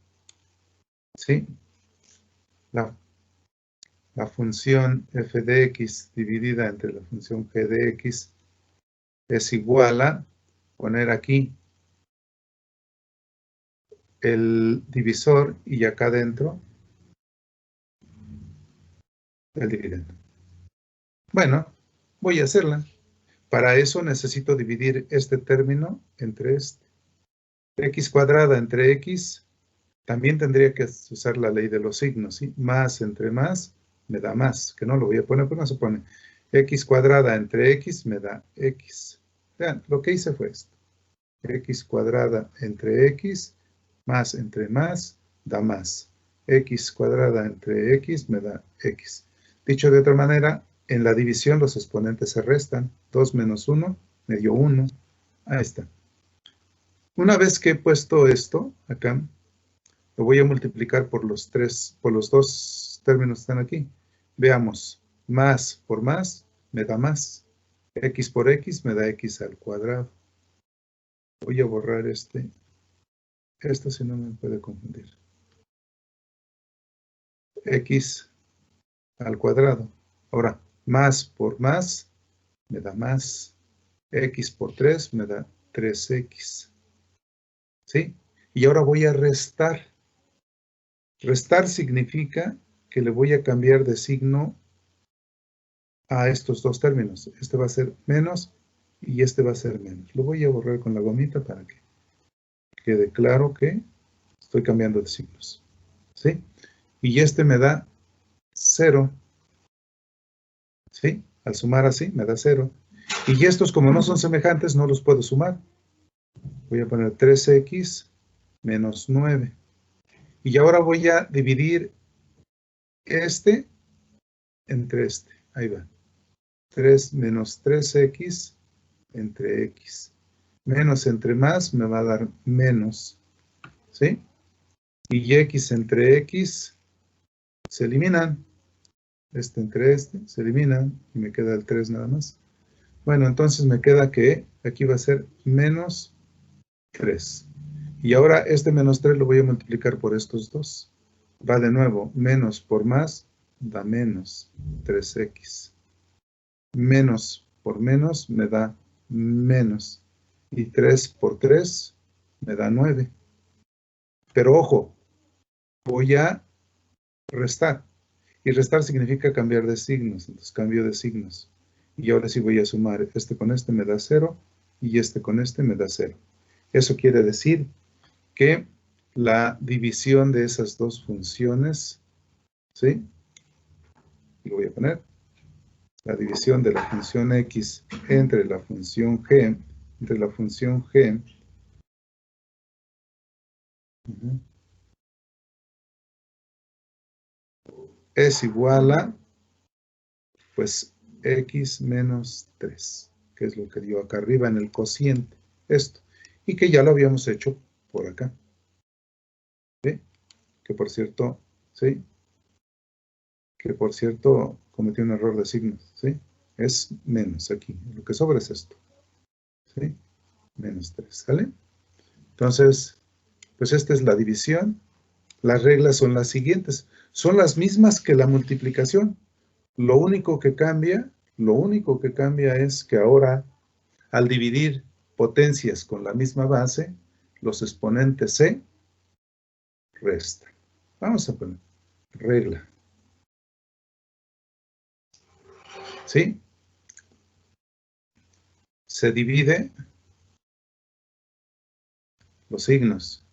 ¿sí? La función f de x dividida entre la función g de x es igual a poner aquí el divisor y acá adentro el dividendo. Bueno, voy a hacerla. Para eso necesito dividir este término entre este. X cuadrada entre x, también tendría que usar la ley de los signos, ¿sí? Más entre más me da más, que no lo voy a poner, pero no se pone. X cuadrada entre x me da x. Vean, lo que hice fue esto. X cuadrada entre x, más entre más, da más. X cuadrada entre x me da x. Dicho de otra manera, en la división los exponentes se restan. 2 menos 1 me dio 1. Ahí está. Una vez que he puesto esto acá, lo voy a multiplicar por los dos términos que están aquí. Veamos, más por más me da más. X por x me da x al cuadrado. Voy a borrar esto si no me puede confundir. X al cuadrado. Ahora, más por más me da más. X por 3 me da 3x. ¿Sí? Y ahora voy a restar. Restar significa que le voy a cambiar de signo a estos dos términos. Este va a ser menos y este va a ser menos. Lo voy a borrar con la gomita para que quede claro que estoy cambiando de signos. ¿Sí? Y este me da 0. ¿Sí? Al sumar así me da 0. Y estos, como no son semejantes, no los puedo sumar. Voy a poner 3x menos 9. Y ahora voy a dividir este entre este. Ahí va. 3 menos 3x entre x. Menos entre más me va a dar menos. ¿Sí? Y x entre x se eliminan. Este entre este se eliminan y me queda el 3 nada más. Bueno, entonces me queda que aquí va a ser menos 3. Y ahora este menos 3 lo voy a multiplicar por estos dos. Va de nuevo, menos por más da menos 3x. Menos por menos me da menos. Y 3 por 3 me da 9. Pero ojo, voy a restar. Y restar significa cambiar de signos. Entonces cambio de signos. Y ahora sí voy a sumar. Este con este me da 0 y este con este me da 0. Eso quiere decir que la división de esas dos funciones, ¿sí? y lo voy a poner, la división de la función x entre la función g, es igual a, pues, x menos 3, que es lo que dio acá arriba en el cociente, esto, y que ya lo habíamos hecho por acá, ¿sí? Que por cierto, ¿sí? Que por cierto cometí un error de signos, ¿sí? Es menos aquí, lo que sobra es esto, ¿sí? Menos 3, ¿sale? Entonces, pues esta es la división. Las reglas son las siguientes. Son las mismas que la multiplicación. Lo único que cambia es que ahora, al dividir potencias con la misma base, los exponentes se restan. Vamos a poner regla. ¿Sí? Se divide los signos.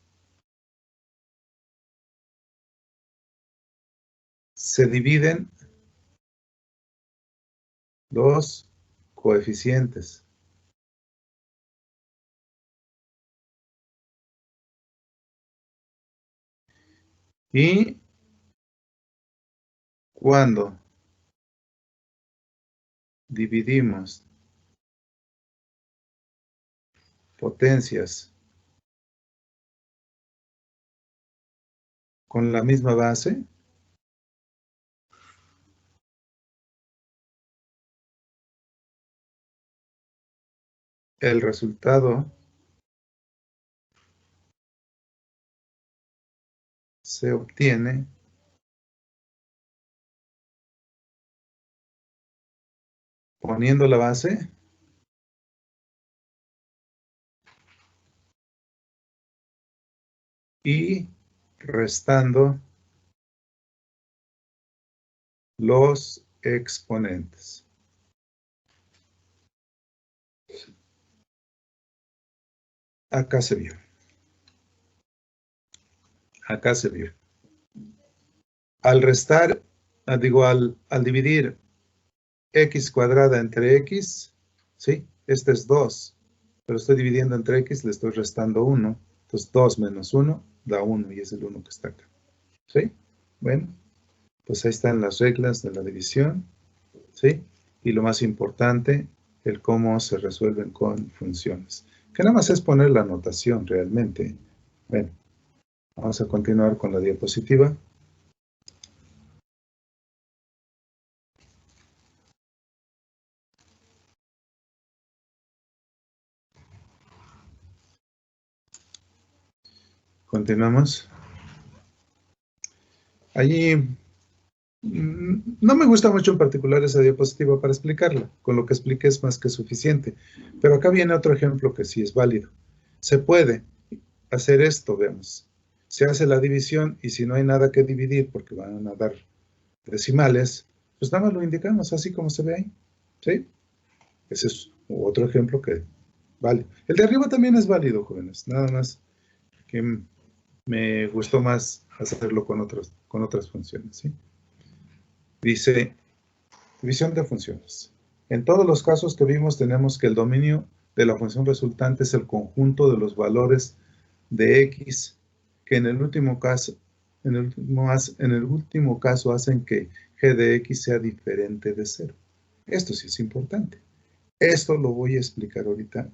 Se dividen los coeficientes. Y cuando dividimos potencias con la misma base, el resultado se obtiene poniendo la base y restando los exponentes. Acá se vio. Acá se vio. Al restar, al dividir x cuadrada entre x, ¿sí? Este es 2, pero estoy dividiendo entre x, le estoy restando 1. Entonces 2 menos 1 da 1 y es el 1 que está acá. ¿Sí? Bueno, pues ahí están las reglas de la división, ¿sí? Y lo más importante, el cómo se resuelven con funciones. Que nada más es poner la notación realmente. Bueno, vamos a continuar con la diapositiva. Continuamos. Allí no me gusta mucho en particular esa diapositiva para explicarla. Con lo que expliqué es más que suficiente. Pero acá viene otro ejemplo que sí es válido. Se puede hacer esto, veamos. Se hace la división y si no hay nada que dividir porque van a dar decimales, pues nada más lo indicamos así como se ve ahí. ¿Sí? Ese es otro ejemplo que vale. El de arriba también es válido, jóvenes. Nada más que me gustó más hacerlo con otras funciones, ¿sí? Dice, división de funciones. En todos los casos que vimos tenemos que el dominio de la función resultante es el conjunto de los valores de x que en el último caso hacen que g de x sea diferente de 0. Esto sí es importante. Esto lo voy a explicar ahorita.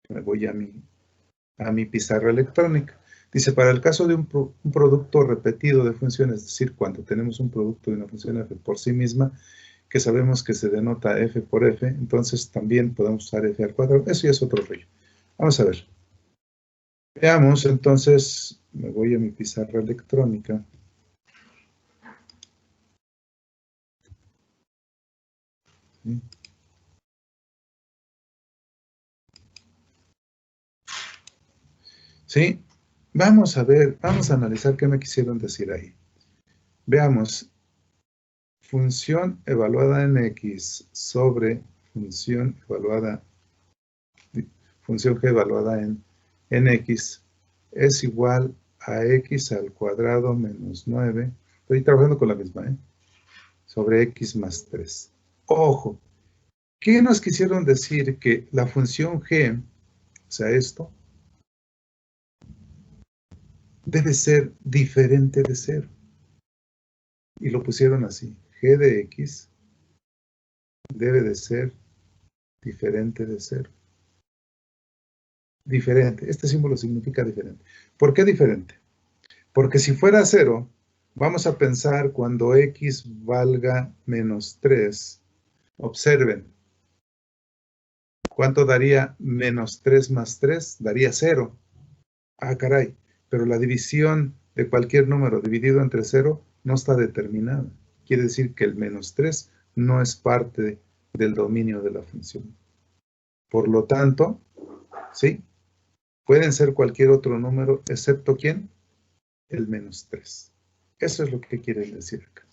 Me voy a mi pizarra electrónica. Dice, para el caso de un producto repetido de funciones, es decir, cuando tenemos un producto de una función f por sí misma, que sabemos que se denota f por f, entonces también podemos usar f al cuadrado. Eso ya es otro rollo. Vamos a ver. Veamos, entonces, me voy a mi pizarra electrónica. ¿Sí? ¿Sí? Vamos a ver, vamos a analizar qué me quisieron decir ahí. Veamos, función evaluada en x sobre función g evaluada en x es igual a x al cuadrado menos 9. Estoy trabajando con la misma, ¿eh? sobre x más 3. Ojo, ¿qué nos quisieron decir? Que la función g, o sea, esto, debe ser diferente de 0. Y lo pusieron así. G de x debe de ser diferente de 0. Diferente. Este símbolo significa diferente. ¿Por qué diferente? Porque si fuera 0, vamos a pensar cuando x valga menos 3. Observen. ¿Cuánto daría menos 3 más 3? Daría 0. Ah, caray. Pero la división de cualquier número dividido entre 0 no está determinada. Quiere decir que el menos 3 no es parte del dominio de la función. Por lo tanto, ¿sí? Pueden ser cualquier otro número, excepto ¿quién? El menos 3. Eso es lo que quiere decir acá.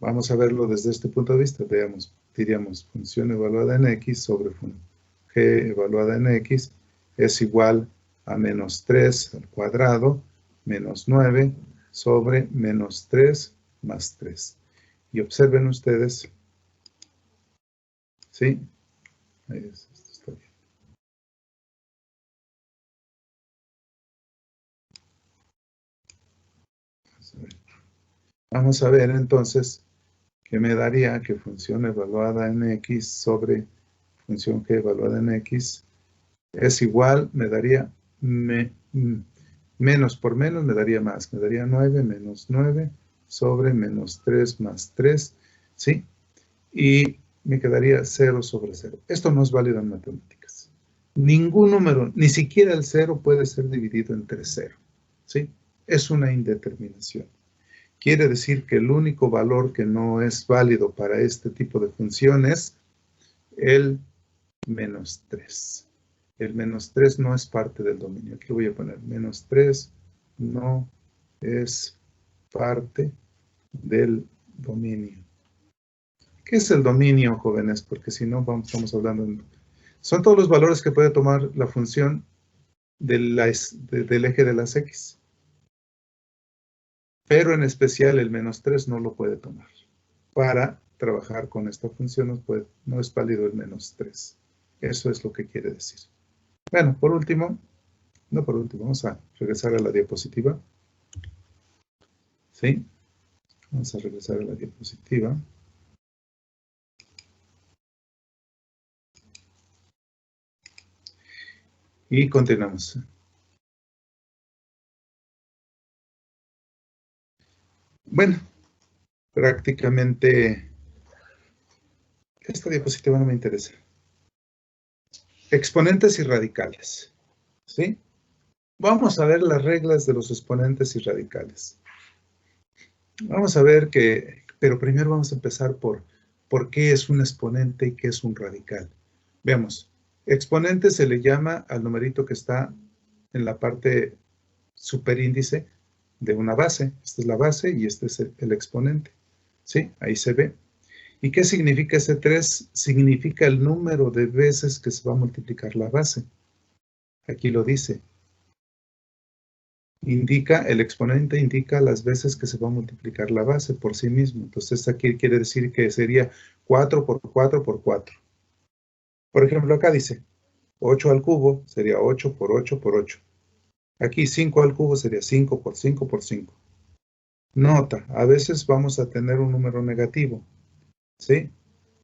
Vamos a verlo desde este punto de vista. Veamos, diríamos, función evaluada en x sobre g evaluada en x es igual a menos 3 al cuadrado menos 9 sobre menos 3 más 3. Y observen ustedes, ¿sí? Ahí es, esto está bien. Vamos a ver entonces que me daría que función evaluada en x sobre función g evaluada en x es igual, me daría menos por menos, me daría más. Me daría 9 menos 9 sobre menos 3 más 3, ¿sí? Y me quedaría 0 sobre 0. Esto no es válido en matemáticas. Ningún número, ni siquiera el 0 puede ser dividido entre 0, ¿sí? Es una indeterminación. Quiere decir que el único valor que no es válido para este tipo de funciones es el menos 3. El menos 3 no es parte del dominio. Aquí lo voy a poner. Menos 3 no es parte del dominio. ¿Qué es el dominio, jóvenes? Porque si no, estamos hablando... Son todos los valores que puede tomar la función del eje de las x. Pero en especial el menos 3 no lo puede tomar. Para trabajar con esta función no es válido el menos 3. Eso es lo que quiere decir. Bueno, por último, vamos a regresar a la diapositiva. ¿Sí? Vamos a regresar a la diapositiva. Y continuamos. Bueno, prácticamente esta diapositiva no me interesa. Exponentes y radicales. ¿Sí? Vamos a ver las reglas de los exponentes y radicales. Vamos a ver pero primero vamos a empezar por qué es un exponente y qué es un radical. Veamos, exponente se le llama al numerito que está en la parte superíndice de una base. Esta es la base y este es el exponente. ¿Sí? Ahí se ve. ¿Y qué significa ese 3? Significa el número de veces que se va a multiplicar la base. Aquí lo dice. El exponente indica las veces que se va a multiplicar la base por sí mismo. Entonces aquí quiere decir que sería 4 por 4 por 4. Por ejemplo, acá dice 8 al cubo sería 8 por 8 por 8. Aquí 5 al cubo sería 5 por 5 por 5. Nota, a veces vamos a tener un número negativo, ¿sí?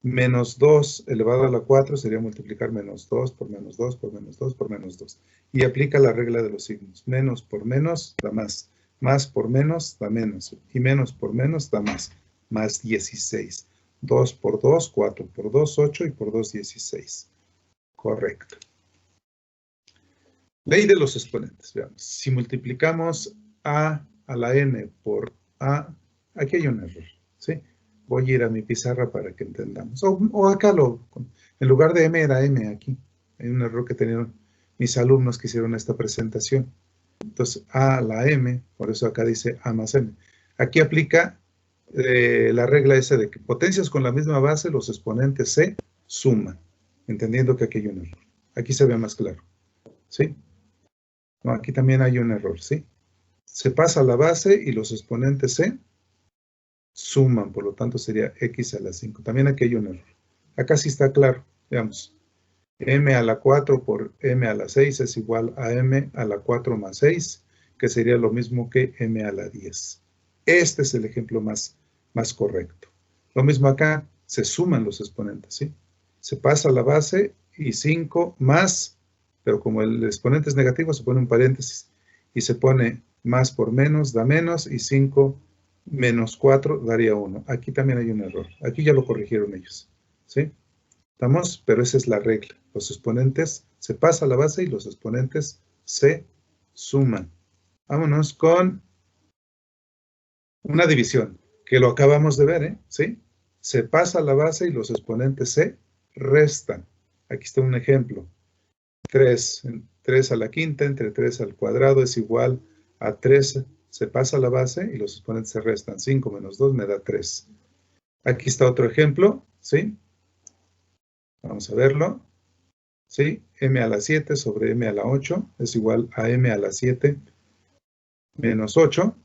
Menos 2 elevado a la 4 sería multiplicar menos 2 por menos 2 por menos 2 por menos 2. Y aplica la regla de los signos. Menos por menos da más. Más por menos da menos. Y menos por menos da más. Más 16. 2 por 2, 4 por 2, 8 y por 2, 16. Correcto. Ley de los exponentes. Veamos. Si multiplicamos a la n por a, aquí hay un error, ¿sí? Voy a ir a mi pizarra para que entendamos. O acá en lugar de m era m aquí. Hay un error que tenían mis alumnos que hicieron esta presentación. Entonces, a la m, por eso acá dice a más m. Aquí aplica la regla esa de que potencias con la misma base, los exponentes se suman. Entendiendo que aquí hay un error. Aquí se ve más claro. ¿Sí? No, aquí también hay un error, ¿sí? Se pasa a la base y los exponentes se suman, por lo tanto sería x a la 5. También aquí hay un error. Acá sí está claro, veamos. M a la 4 por M a la 6 es igual a M a la 4 más 6, que sería lo mismo que M a la 10. Este es el ejemplo más correcto. Lo mismo acá, se suman los exponentes, ¿sí? Se pasa la base y 5 más, pero como el exponente es negativo, se pone un paréntesis y se pone más por menos, da menos, y 5 menos 4 daría 1. Aquí también hay un error. Aquí ya lo corrigieron ellos, ¿sí? ¿Estamos? Pero esa es la regla. Los exponentes, se pasa la base y los exponentes se suman. Vámonos con una división, que lo acabamos de ver, ¿sí? Se pasa la base y los exponentes se restan. Aquí está un ejemplo. 3 a la quinta entre 3 al cuadrado es igual a 3. Se pasa la base y los exponentes se restan. 5 menos 2 me da 3. Aquí está otro ejemplo, ¿sí? Vamos a verlo. ¿Sí? M a la 7 sobre M a la 8 es igual a M a la 7 menos 8.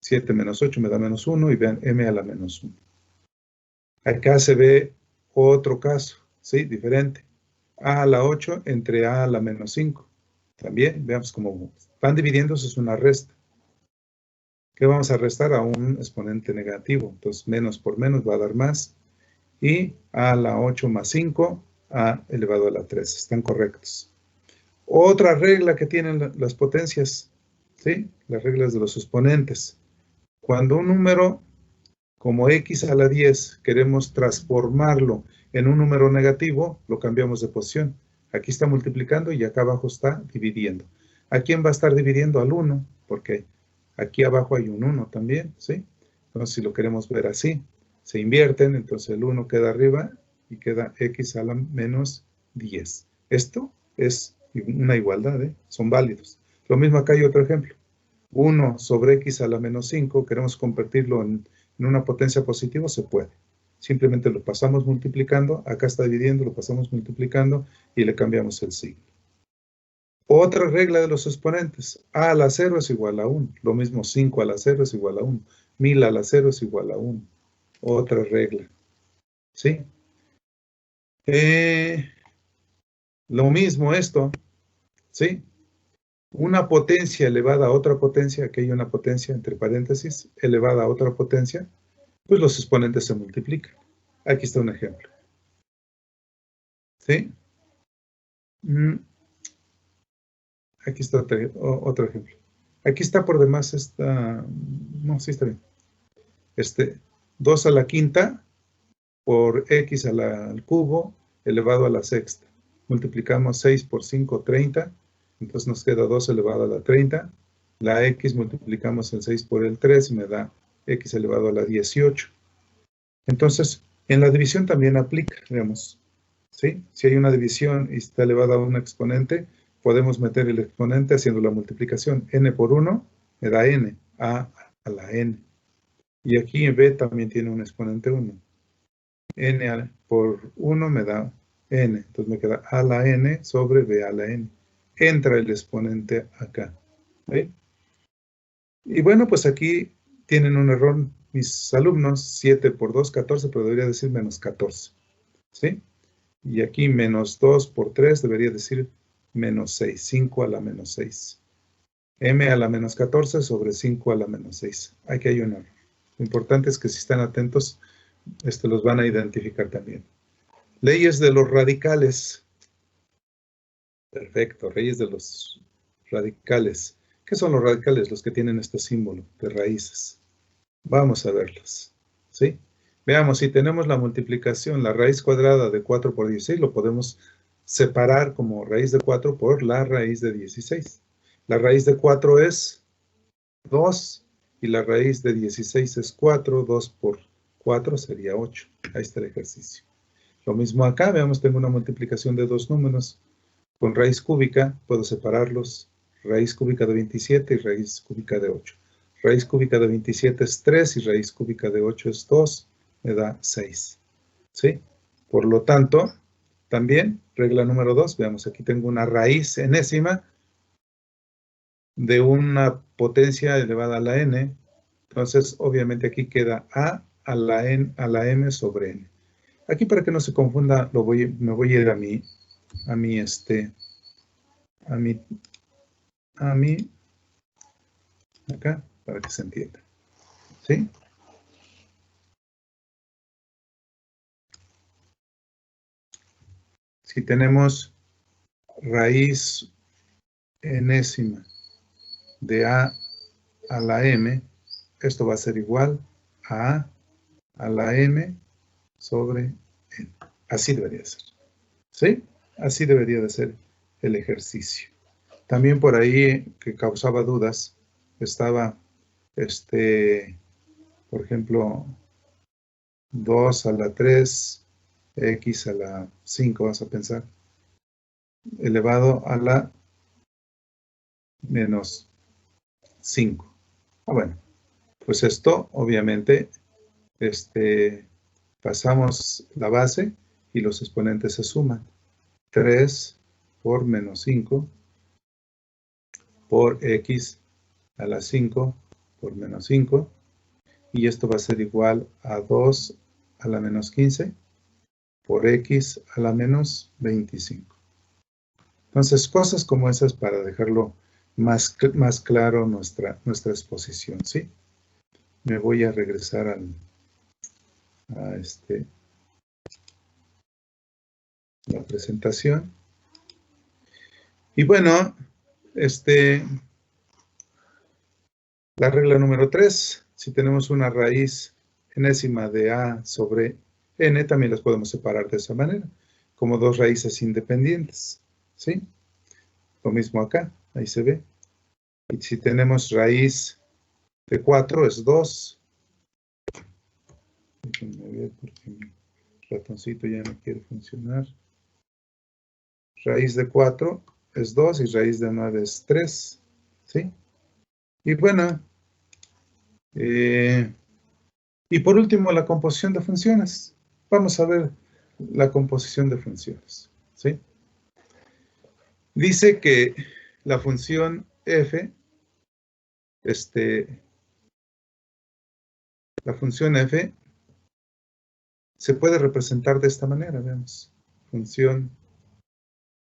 7 menos 8 me da menos 1 y vean M a la menos 1. Acá se ve otro caso, ¿sí? Diferente. A a la 8 entre A a la menos 5. También, veamos cómo van dividiéndose, es una resta. ¿Qué vamos a restar? A un exponente negativo. Entonces, menos por menos va a dar más. Y A a la 8 más 5, A elevado a la 3. Están correctos. Otra regla que tienen las potencias, ¿sí? Las reglas de los exponentes. Cuando un número como x a la 10 queremos transformarlo en un número negativo, lo cambiamos de posición. Aquí está multiplicando y acá abajo está dividiendo. ¿A quién va a estar dividiendo? Al 1, porque aquí abajo hay un 1 también, ¿sí? Entonces, si lo queremos ver así, se invierten, entonces el 1 queda arriba y queda x a la menos 10. Esto es una igualdad, son válidos. Lo mismo acá hay otro ejemplo. 1 sobre x a la menos 5, queremos convertirlo en una potencia positiva, se puede. Simplemente lo pasamos multiplicando, acá está dividiendo, lo pasamos multiplicando y le cambiamos el signo. Otra regla de los exponentes, a la 0 es igual a 1. Lo mismo 5 a la 0 es igual a 1. 1000 a la 0 es igual a 1. Otra regla, ¿sí? Lo mismo esto, ¿sí? Una potencia elevada a otra potencia, aquí hay una potencia entre paréntesis, elevada a otra potencia, pues los exponentes se multiplican. Aquí está un ejemplo. ¿Sí? Aquí está otro ejemplo. Aquí está por demás esta... No, sí está bien. 2 a la quinta por x al cubo elevado a la sexta. Multiplicamos 6 por 5, 30. Entonces nos queda 2 elevado a la 30. La x multiplicamos el 6 por el 3 y me da x elevado a la 18. Entonces, en la división también aplica, digamos. ¿Sí? Si hay una división y está elevada a un exponente, podemos meter el exponente haciendo la multiplicación. N por 1 me da n, a la n. Y aquí en b también tiene un exponente 1. N por 1 me da n. Entonces me queda a la n sobre b a la n. Entra el exponente acá. ¿Sí? Y bueno, pues aquí tienen un error mis alumnos. 7 por 2, 14, pero debería decir menos 14. ¿Sí? Y aquí menos 2 por 3 debería decir menos 6. 5 a la menos 6. M a la menos 14 sobre 5 a la menos 6. Aquí hay un error. Lo importante es que si están atentos, los van a identificar también. Leyes de los radicales. Perfecto, leyes de los radicales. ¿Qué son los radicales? Los que tienen este símbolo de raíces. Vamos a verlos. ¿Sí? Veamos, si tenemos la multiplicación, la raíz cuadrada de 4 por 16, lo podemos separar como raíz de 4 por la raíz de 16. La raíz de 4 es 2 y la raíz de 16 es 4. 2 por 4 sería 8. Ahí está el ejercicio. Lo mismo acá, veamos, tengo una multiplicación de dos números. Con raíz cúbica puedo separarlos. Raíz cúbica de 27 y raíz cúbica de 8. Raíz cúbica de 27 es 3 y raíz cúbica de 8 es 2. Me da 6. ¿Sí? Por lo tanto, también, regla número 2, veamos, aquí tengo una raíz enésima de una potencia elevada a la n, Entonces, obviamente aquí queda a la m sobre n. Aquí para que no se confunda, me voy a ir a mi, acá, para que se entienda. ¿Sí? Si tenemos raíz enésima de a la m, esto va a ser igual a la m sobre n. Así debería ser. ¿Sí? Así debería de ser el ejercicio. También por ahí, que causaba dudas, estaba, por ejemplo, 2 a la 3, x a la 5, vas a pensar, elevado a la menos 5. Bueno, pues esto, obviamente, pasamos la base y los exponentes se suman. 3 por menos 5 por x a la 5 por menos 5. Y esto va a ser igual a 2 a la menos 15 por x a la menos 25. Entonces, cosas como esas para dejarlo más claro nuestra exposición, ¿sí? Me voy a regresar a la presentación. Y bueno, la regla número 3, si tenemos una raíz enésima de a sobre n, también las podemos separar de esa manera, como dos raíces independientes, ¿sí? Lo mismo acá, ahí se ve. Y si tenemos raíz de 4, es 2. Déjenme ver porque mi ratoncito ya no quiere funcionar. Raíz de 4 es 2 y raíz de 9 es 3, ¿sí? Y bueno, y por último, la composición de funciones. Vamos a ver la composición de funciones, ¿sí? Dice que la función f, la función f se puede representar de esta manera, veamos. Función,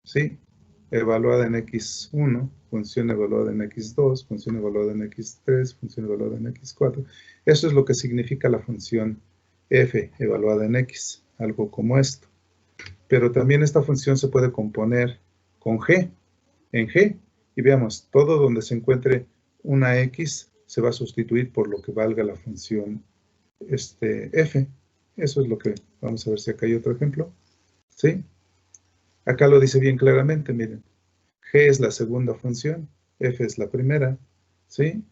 ¿sí? Evaluada en x1, función evaluada en x2, función evaluada en x3, función evaluada en x4. Eso es lo que significa la función f evaluada en x, algo como esto. Pero también esta función se puede componer con g, en g. Y veamos, todo donde se encuentre una x se va a sustituir por lo que valga la función f. Eso es lo que, vamos a ver si acá hay otro ejemplo. ¿Sí? Acá lo dice bien claramente, miren. G es la segunda función, f es la primera, ¿sí?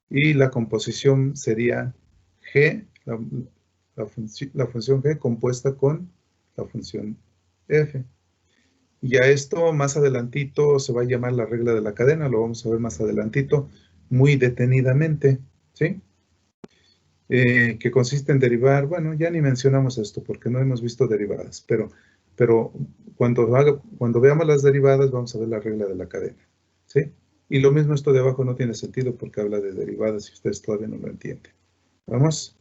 Y la composición sería g, la función g compuesta con la función f. Y a esto más adelantito se va a llamar la regla de la cadena, lo vamos a ver más adelantito, muy detenidamente, ¿sí? Que consiste en derivar, bueno, ya ni mencionamos esto porque no hemos visto derivadas, pero cuando veamos las derivadas vamos a ver la regla de la cadena, ¿sí? Y lo mismo esto de abajo no tiene sentido porque habla de derivadas y ustedes todavía no lo entienden. ¿Vamos?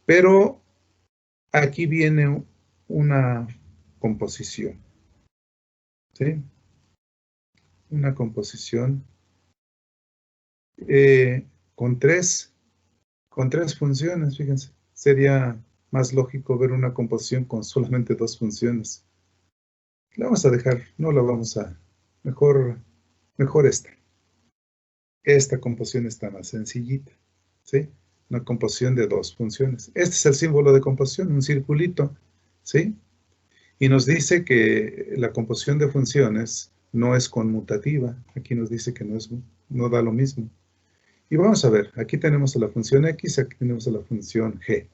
Pero aquí viene una composición, ¿sí? Una composición con tres funciones, fíjense. Sería más lógico ver una composición con solamente dos funciones. La vamos a dejar, no la vamos a... Mejor esta. Esta composición está más sencillita, ¿sí? Una composición de dos funciones. Este es el símbolo de composición, un circulito, ¿sí? Y nos dice que la composición de funciones no es conmutativa. Aquí nos dice que no da lo mismo. Y vamos a ver, aquí tenemos a la función x, aquí tenemos a la función g.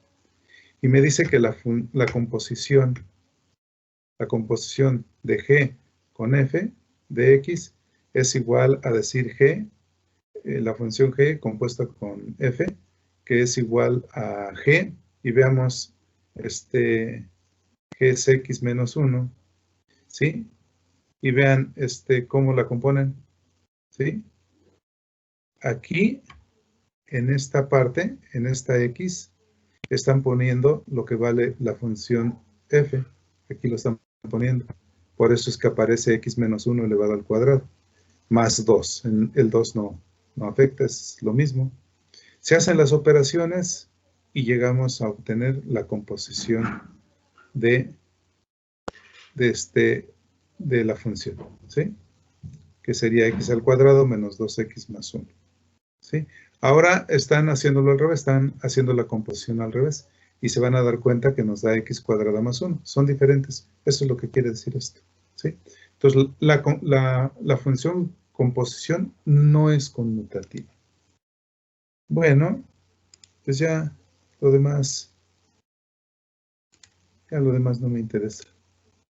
Y me dice que la composición de g con f de x es igual a decir g, la función g compuesta con f, que es igual a g, y veamos, g es x menos 1, ¿sí? Y vean cómo la componen, ¿sí? Aquí en esta parte, en esta x, están poniendo lo que vale la función f. Aquí lo están poniendo. Por eso es que aparece x menos 1 elevado al cuadrado. Más 2. El 2 no afecta, es lo mismo. Se hacen las operaciones y llegamos a obtener la composición de la función, ¿sí? Que sería x al cuadrado menos 2x más 1, ¿sí? Ahora están haciéndolo al revés, están haciendo la composición al revés y se van a dar cuenta que nos da x cuadrada más 1. Son diferentes. Eso es lo que quiere decir esto, ¿sí? Entonces, la función composición no es conmutativa. Bueno, pues ya lo demás no me interesa.